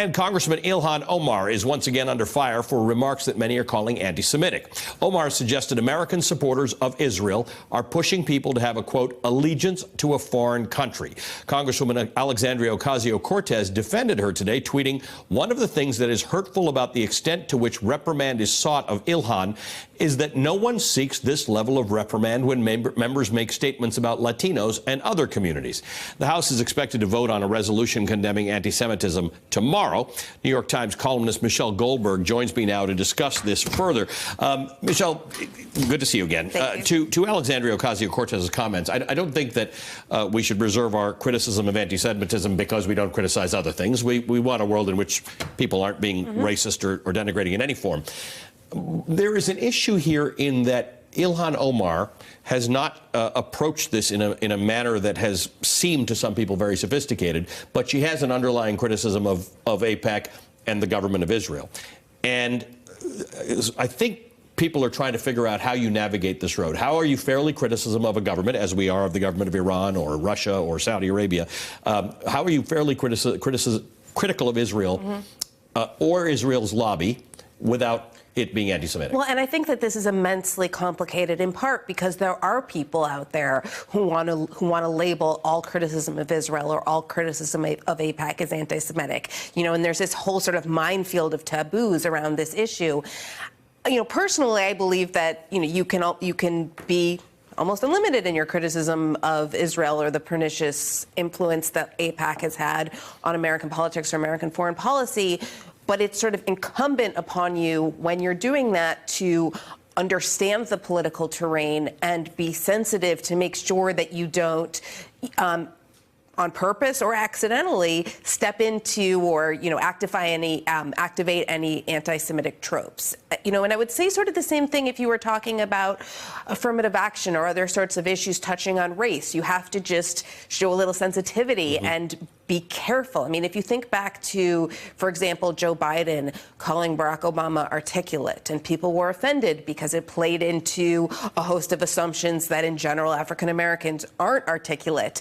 And Congressman Ilhan Omar is once again under fire for remarks that many are calling anti-Semitic. Omar suggested American supporters of Israel are pushing people to have a, quote, allegiance to a foreign country. Congresswoman Alexandria Ocasio-Cortez defended her today, tweeting, "One of the things that is hurtful about the extent to which reprimand is sought of Ilhan is that no one seeks this level of reprimand when members make statements about Latinos and other communities." The House is expected to vote on a resolution condemning anti-Semitism tomorrow. New York Times columnist Michelle Goldberg joins me now to discuss this further. Michelle, good to see you again. To Alexandria Ocasio-Cortez's comments, I don't think that we should reserve our criticism of anti-Semitism because we don't criticize other things. We want a world in which people aren't being racist or denigrating in any form. There is an issue here in that Ilhan Omar has not approached this in a manner that has seemed to some people very sophisticated, but she has an underlying criticism of AIPAC and the government of Israel. And I think people are trying to figure out how you navigate this road. How are you fairly criticism of a government, as we are of the government of Iran or Russia or Saudi Arabia? How are you fairly critical of Israel or Israel's lobby without it being anti-Semitic? Well, and I think that this is immensely complicated in part because there are people out there who want to label all criticism of Israel or all criticism of AIPAC as anti-Semitic. You know, and there's this whole sort of minefield of taboos around this issue. You know, personally, I believe that, you know, you can be almost unlimited in your criticism of Israel or the pernicious influence that AIPAC has had on American politics or American foreign policy. But it's sort of incumbent upon you when you're doing that to understand the political terrain and be sensitive to make sure that you don't, on purpose or accidentally, step into or, you know, activate any anti-Semitic tropes. You know, and I would say sort of the same thing if you were talking about affirmative action or other sorts of issues touching on race. You have to just show a little sensitivity and be careful. I mean, if you think back to, for example, Joe Biden calling Barack Obama articulate, and people were offended because it played into a host of assumptions that in general African Americans aren't articulate.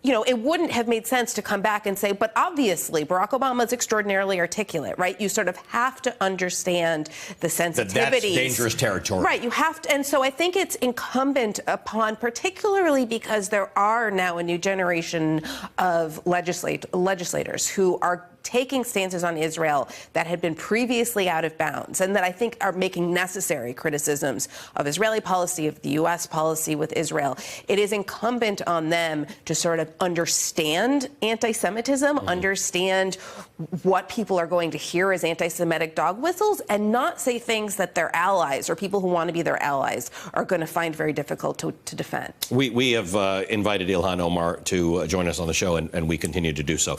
You know, it wouldn't have made sense to come back and say, but obviously Barack Obama is extraordinarily articulate, right? You sort of have to understand the sensitivities. That's dangerous territory. Right, you have to. And so I think it's incumbent upon, particularly because there are now a new generation of legislators who are taking stances on Israel that had been previously out of bounds and that I think are making necessary criticisms of Israeli policy, of the U.S. policy with Israel. It is incumbent on them to sort of understand anti-Semitism, understand what people are going to hear as anti-Semitic dog whistles, and not say things that their allies or people who want to be their allies are going to find very difficult to defend. We have invited Ilhan Omar to join us on the show, and we continue to do so,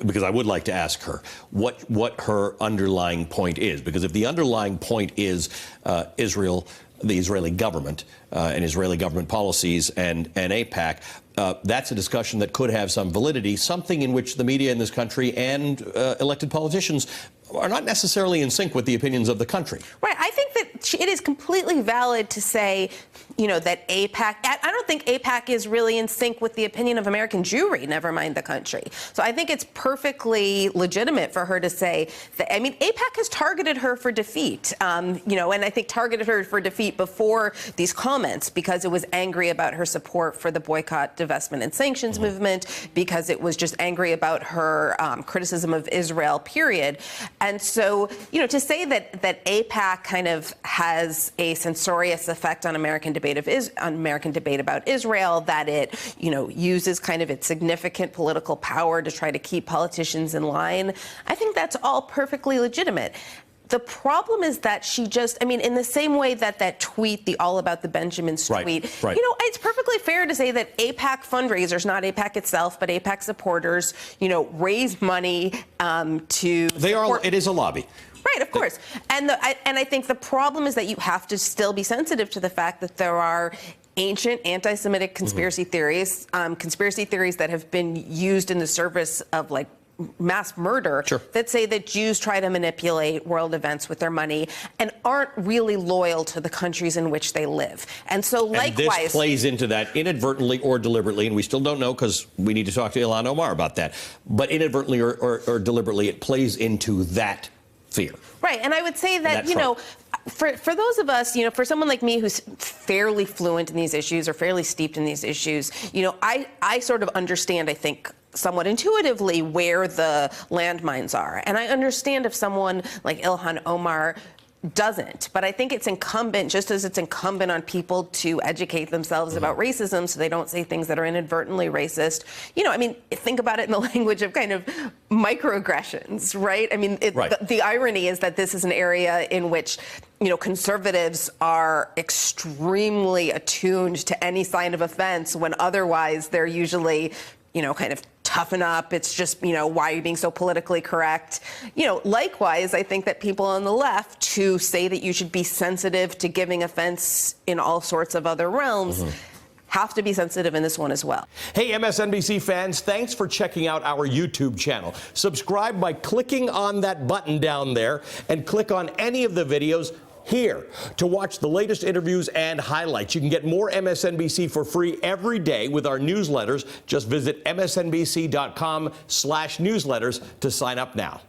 because I would like to ask her what her underlying point is, because if the underlying point is Israel, the Israeli government and Israeli government policies and AIPAC, that's a discussion that could have some validity, something in which the media in this country and elected politicians are not necessarily in sync with the opinions of the country. Right. I think that it is completely valid to say, you know, that AIPAC, I don't think AIPAC is really in sync with the opinion of American Jewry, never mind the country. So I think it's perfectly legitimate for her to say that, I mean, AIPAC has targeted her for defeat, you know, and I think targeted her for defeat before these comments because it was angry about her support for the boycott, divestment and sanctions movement, because it was just angry about her criticism of Israel, period. And so, you know, to say that AIPAC kind of has a censorious effect on American debate about Israel, that it, you know, uses kind of its significant political power to try to keep politicians in line, I think that's all perfectly legitimate. The problem is that she just, I mean, in the same way that tweet, the All About the Benjamins tweet, right. You know, it's perfectly fair to say that AIPAC fundraisers, not AIPAC itself, but AIPAC supporters, you know, raise money to support. It is a lobby. Right, of course. And I think the problem is that you have to still be sensitive to the fact that there are ancient anti-Semitic conspiracy theories that have been used in the service of, like, mass murder Sure. that say that Jews try to manipulate world events with their money and aren't really loyal to the countries in which they live. And so likewise, and this plays into that inadvertently or deliberately, and we still don't know because we need to talk to Ilhan Omar about that. But inadvertently or deliberately, it plays into that fear. Right. And I would say that, That for those of us, for someone like me who's fairly fluent in these issues or fairly steeped in these issues, I sort of understand, I think, somewhat intuitively where the landmines are. And I understand if someone like Ilhan Omar doesn't. But I think it's incumbent, just as it's incumbent on people to educate themselves about racism so they don't say things that are inadvertently racist. Think about it in the language of kind of microaggressions, right? Right. The irony is that this is an area in which conservatives are extremely attuned to any sign of offense when otherwise they're usually, kind of toughen up. It's just, why are you being so politically correct? Likewise, I think that people on the left who say that you should be sensitive to giving offense in all sorts of other realms have to be sensitive in this one as well. Hey, MSNBC fans, thanks for checking out our YouTube channel. Subscribe by clicking on that button down there and click on any of the videos here to watch the latest interviews and highlights. You can get more MSNBC for free every day with our newsletters. Just visit msnbc.com/newsletters to sign up now.